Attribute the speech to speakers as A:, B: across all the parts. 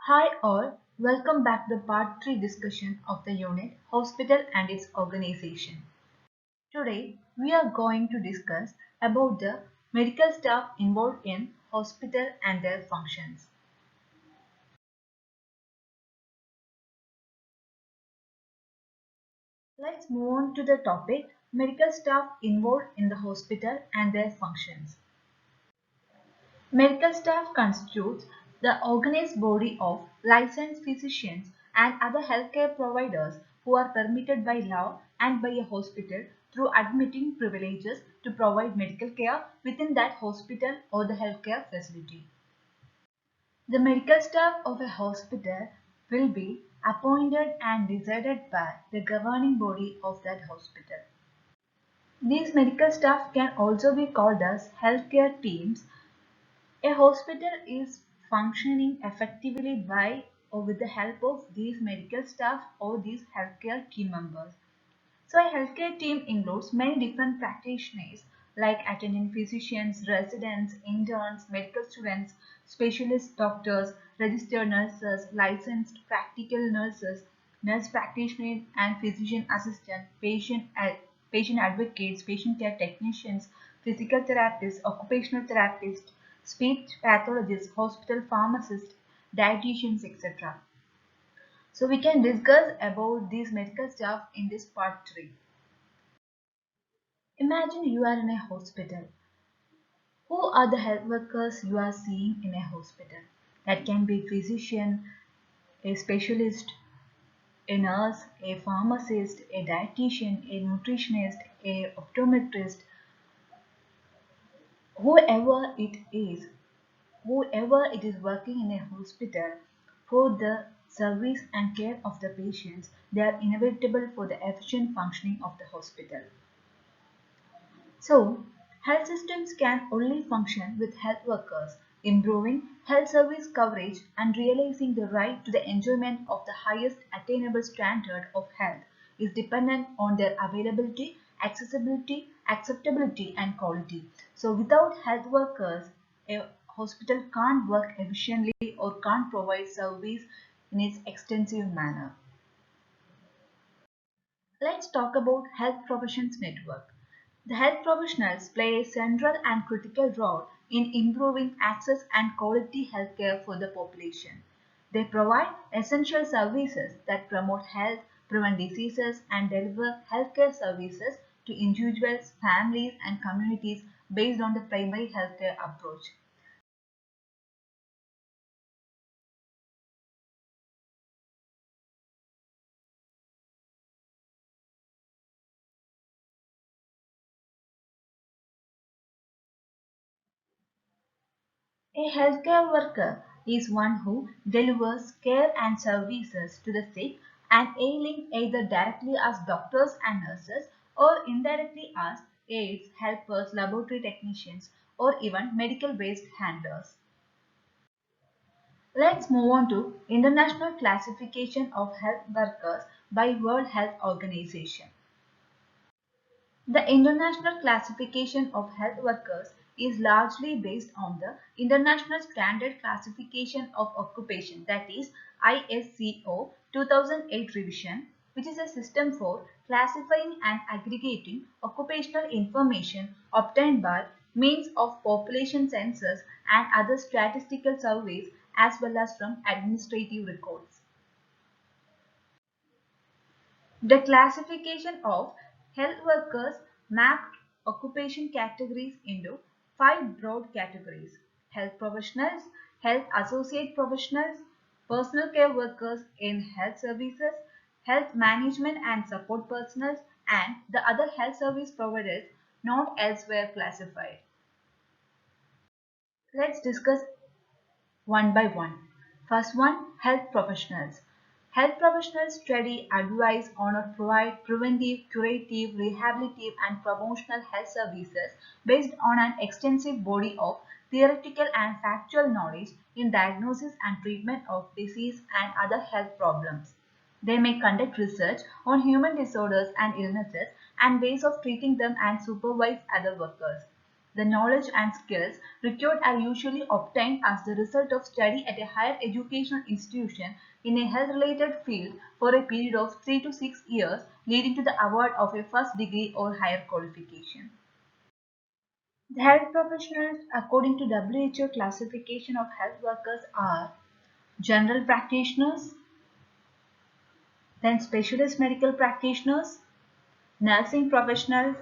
A: Hi all, welcome back to the part 3 discussion of the unit Hospital and its Organization. Today we are going to discuss about the medical staff involved in hospital and their functions. Let's move on to the topic medical staff involved in the hospital and their functions. Medical staff constitutes the organized body of licensed physicians and other healthcare providers who are permitted by law and by a hospital through admitting privileges to provide medical care within that hospital or the healthcare facility. The medical staff of a hospital will be appointed and decided by the governing body of that hospital. These medical staff can also be called as healthcare teams. A hospital is functioning effectively by or with the help of these medical staff or these healthcare team members. So a healthcare team includes many different practitioners like attending physicians, residents, interns, medical students, specialist doctors, registered nurses, licensed practical nurses, nurse practitioners and physician assistant, patient advocates, patient care technicians, physical therapists, occupational therapists, speech pathologists, hospital pharmacists, dietitians, etc. So we can discuss about these medical staff in this part 3. Imagine you are in a hospital. Who are the health workers you are seeing in a hospital? That can be a physician, a specialist, a nurse, a pharmacist, a dietitian, a nutritionist, a optometrist, whoever it is, whoever it is working in a hospital for the service and care of the patients, they are inevitable for the efficient functioning of the hospital. So, health systems can only function with health workers. Improving health service coverage and realizing the right to the enjoyment of the highest attainable standard of health is dependent on their availability, accessibility, acceptability, and quality. So, without health workers, a hospital can't work efficiently or can't provide service in its extensive manner. Let's talk about Health Professions Network. The health professionals play a central and critical role in improving access and quality healthcare for the population. They provide essential services that promote health, prevent diseases, and deliver healthcare services to individuals, families, and communities based on the primary healthcare approach. A healthcare worker is one who delivers care and services to the sick and ailing either directly as doctors and nurses or indirectly as aides, helpers, laboratory technicians, or even medical waste handlers. Let's move on to International Classification of Health Workers by World Health Organization. The International Classification of Health Workers is largely based on the International Standard Classification of Occupation, that is ISCO 2008 revision, which is a system for classifying and aggregating occupational information obtained by means of population census and other statistical surveys as well as from administrative records. The classification of health workers mapped occupation categories into five broad categories: health professionals, health associate professionals, personal care workers in health services, health management and support personnel, and the other health service providers not elsewhere classified. Let's discuss one by one. First one, health professionals. Health professionals study, advise on or provide preventive, curative, rehabilitative and promotional health services based on an extensive body of theoretical and factual knowledge in diagnosis and treatment of disease and other health problems. They may conduct research on human disorders and illnesses and ways of treating them and supervise other workers. The knowledge and skills required are usually obtained as the result of study at a higher educational institution in a health-related field for a period of 3 to 6 years, leading to the award of a first degree or higher qualification. The health professionals, according to WHO classification of health workers, are general practitioners, then specialist medical practitioners, nursing professionals,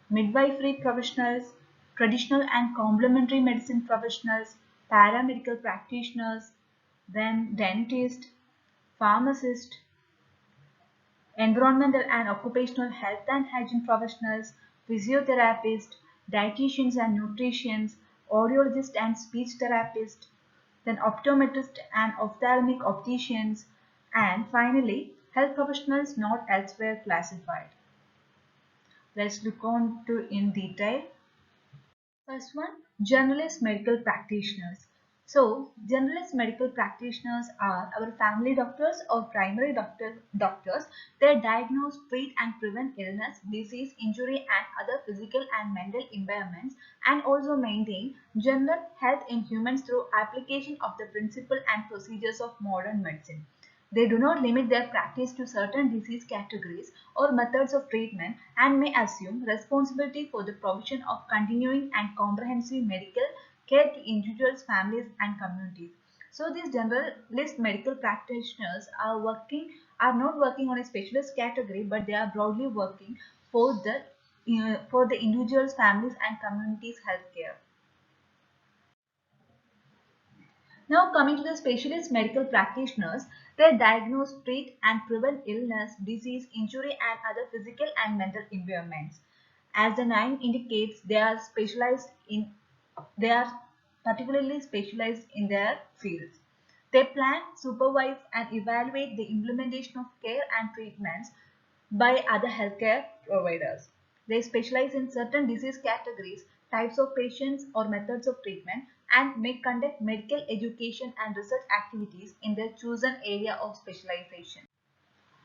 A: midwifery professionals, traditional and complementary medicine professionals, paramedical practitioners, then dentist, pharmacist, environmental and occupational health and hygiene professionals, physiotherapists, dietitians and nutritionists, audiologists and speech therapists, then optometrists and ophthalmic opticians, and finally, health professionals not elsewhere classified. Let's look on to in detail. First one, generalist medical practitioners. So, generalist medical practitioners are our family doctors or primary doctors. They diagnose, treat and prevent illness, disease, injury and other physical and mental impairments, and also maintain general health in humans through application of the principle and procedures of modern medicine. They do not limit their practice to certain disease categories or methods of treatment and may assume responsibility for the provision of continuing and comprehensive medical care to individuals, families, and communities. So these generalist medical practitioners are not working on a specialist category, but they are broadly working for the individuals, families, and communities' healthcare. Now coming to the specialist medical practitioners, they diagnose, treat and prevent illness, disease, injury and other physical and mental impairments. As the name indicates, they are particularly specialized in their fields. They plan, supervise and evaluate the implementation of care and treatments by other healthcare providers. They specialize in certain disease categories, types of patients or methods of treatment, and may conduct medical education and research activities in their chosen area of specialization.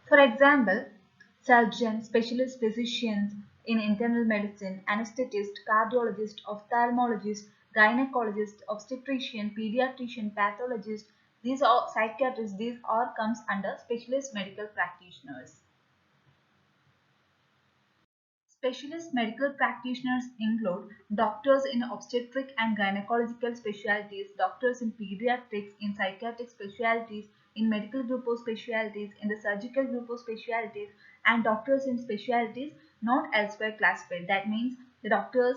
A: For example, surgeons, specialist physicians in internal medicine, anesthetist, cardiologist, ophthalmologist, gynecologist, obstetrician, pediatrician, pathologist, these are psychiatrists, these all comes under specialist medical practitioners. Specialist medical practitioners include doctors in obstetric and gynecological specialties, doctors in pediatrics, in psychiatric specialties, in medical group of specialties, in the surgical group of specialties, and doctors in specialties not elsewhere classified. That means the doctors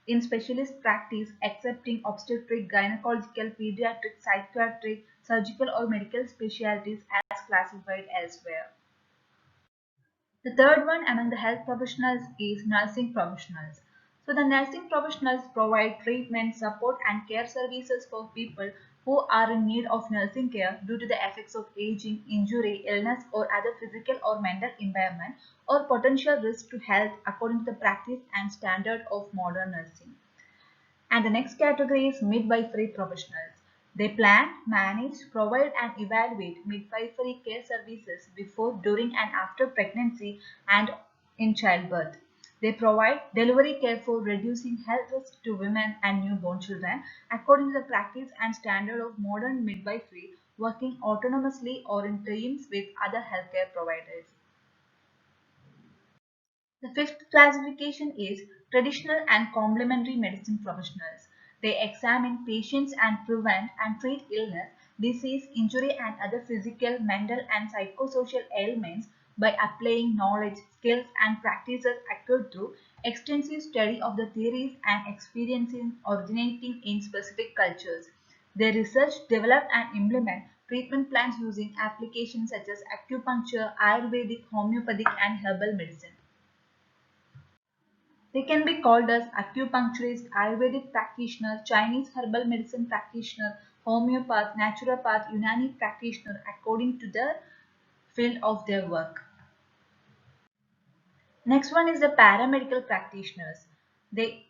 A: in specialist practice excepting obstetric, gynecological, pediatric, psychiatric, surgical or medical specialties as classified elsewhere. The third one among the health professionals is nursing professionals. So the nursing professionals provide treatment, support and care services for people who are in need of nursing care due to the effects of aging, injury, illness or other physical or mental impairment or potential risk to health according to the practice and standard of modern nursing. And the next category is midwifery professionals. They plan, manage, provide and evaluate midwifery care services before, during and after pregnancy and in childbirth. They provide delivery care for reducing health risks to women and newborn children according to the practice and standard of modern midwifery, working autonomously or in teams with other healthcare providers. The fifth classification is traditional and complementary medicine professionals. They examine patients and prevent and treat illness, disease, injury and other physical, mental and psychosocial ailments by applying knowledge, skills and practices acquired through extensive study of the theories and experiences originating in specific cultures. They research, develop and implement treatment plans using applications such as acupuncture, Ayurvedic, homeopathic and herbal medicine. They can be called as acupuncturist, Ayurvedic practitioner, Chinese herbal medicine practitioner, homeopath, naturopath, Unani practitioner according to the field of their work. Next one is the paramedical practitioners. They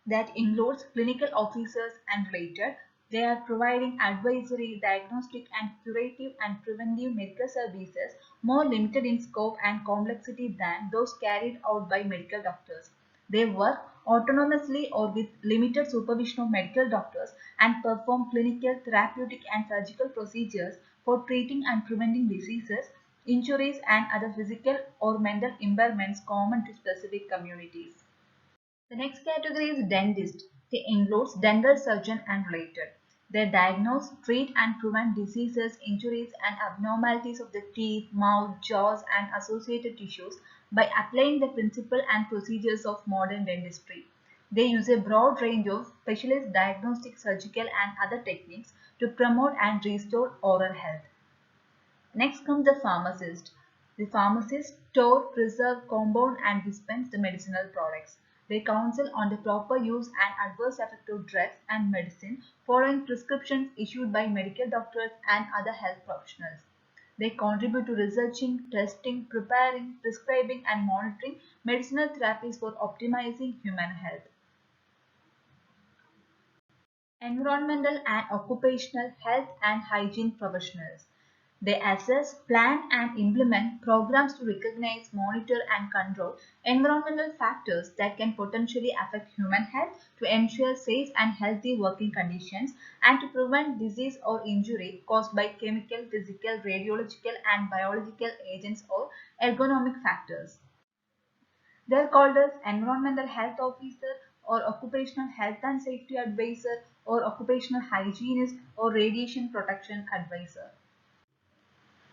A: that includes clinical officers and related. They are providing advisory, diagnostic and curative and preventive medical services more limited in scope and complexity than those carried out by medical doctors. They work autonomously or with limited supervision of medical doctors and perform clinical, therapeutic and surgical procedures for treating and preventing diseases, injuries and other physical or mental impairments common to specific communities. The next category is dentist. It includes dental surgeon and related. They diagnose, treat and prevent diseases, injuries and abnormalities of the teeth, mouth, jaws and associated tissues by applying the principle and procedures of modern dentistry. They use a broad range of specialist diagnostic, surgical and other techniques to promote and restore oral health. Next comes the pharmacist. The pharmacists store, preserve, compound and dispense the medicinal products. They counsel on the proper use and adverse effect of drugs and medicine following prescriptions issued by medical doctors and other health professionals. They contribute to researching, testing, preparing, prescribing and monitoring medicinal therapies for optimizing human health. Environmental and occupational health and hygiene professionals. They assess, plan and implement programs to recognize, monitor and control environmental factors that can potentially affect human health to ensure safe and healthy working conditions and to prevent disease or injury caused by chemical, physical, radiological and biological agents or ergonomic factors. They are called as environmental health officer or occupational health and safety advisor or occupational hygienist or radiation protection advisor.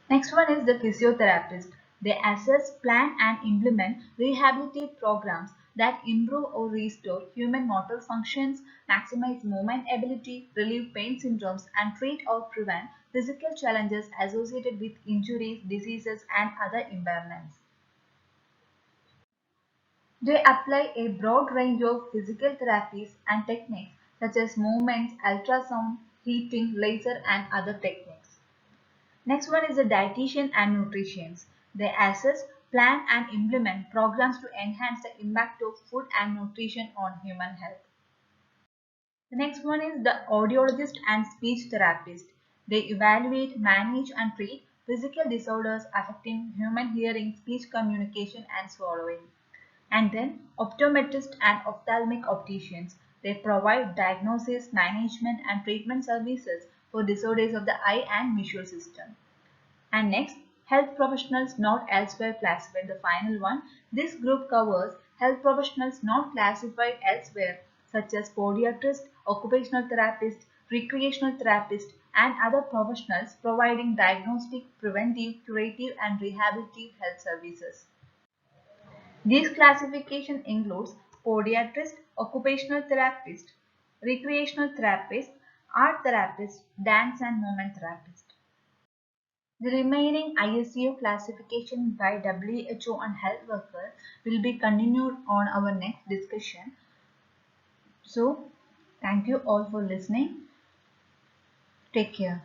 A: Next one is the physiotherapist. They assess, plan and implement rehabilitative programs that improve or restore human motor functions, maximize movement ability, relieve pain syndromes and treat or prevent physical challenges associated with injuries, diseases and other impairments. They apply a broad range of physical therapies and techniques such as movements, ultrasound, heating, laser and other techniques. Next one is the dietitian and nutritionists. They assess, plan and implement programs to enhance the impact of food and nutrition on human health. The next one is the audiologist and speech therapist. They evaluate, manage and treat physical disorders affecting human hearing, speech communication and swallowing. And then optometrist and ophthalmic opticians. They provide diagnosis, management and treatment services for disorders of the eye and visual system. And next, health professionals not elsewhere classified, the final one. This group covers health professionals not classified elsewhere such as podiatrists, occupational therapists, recreational therapists and other professionals providing diagnostic, preventive, curative and rehabilitative health services. This classification includes podiatrist, occupational therapist, recreational therapist, art therapist, dance and movement therapist. The remaining ISU classification by WHO and health workers will be continued on our next discussion. So, thank you all for listening. Take care.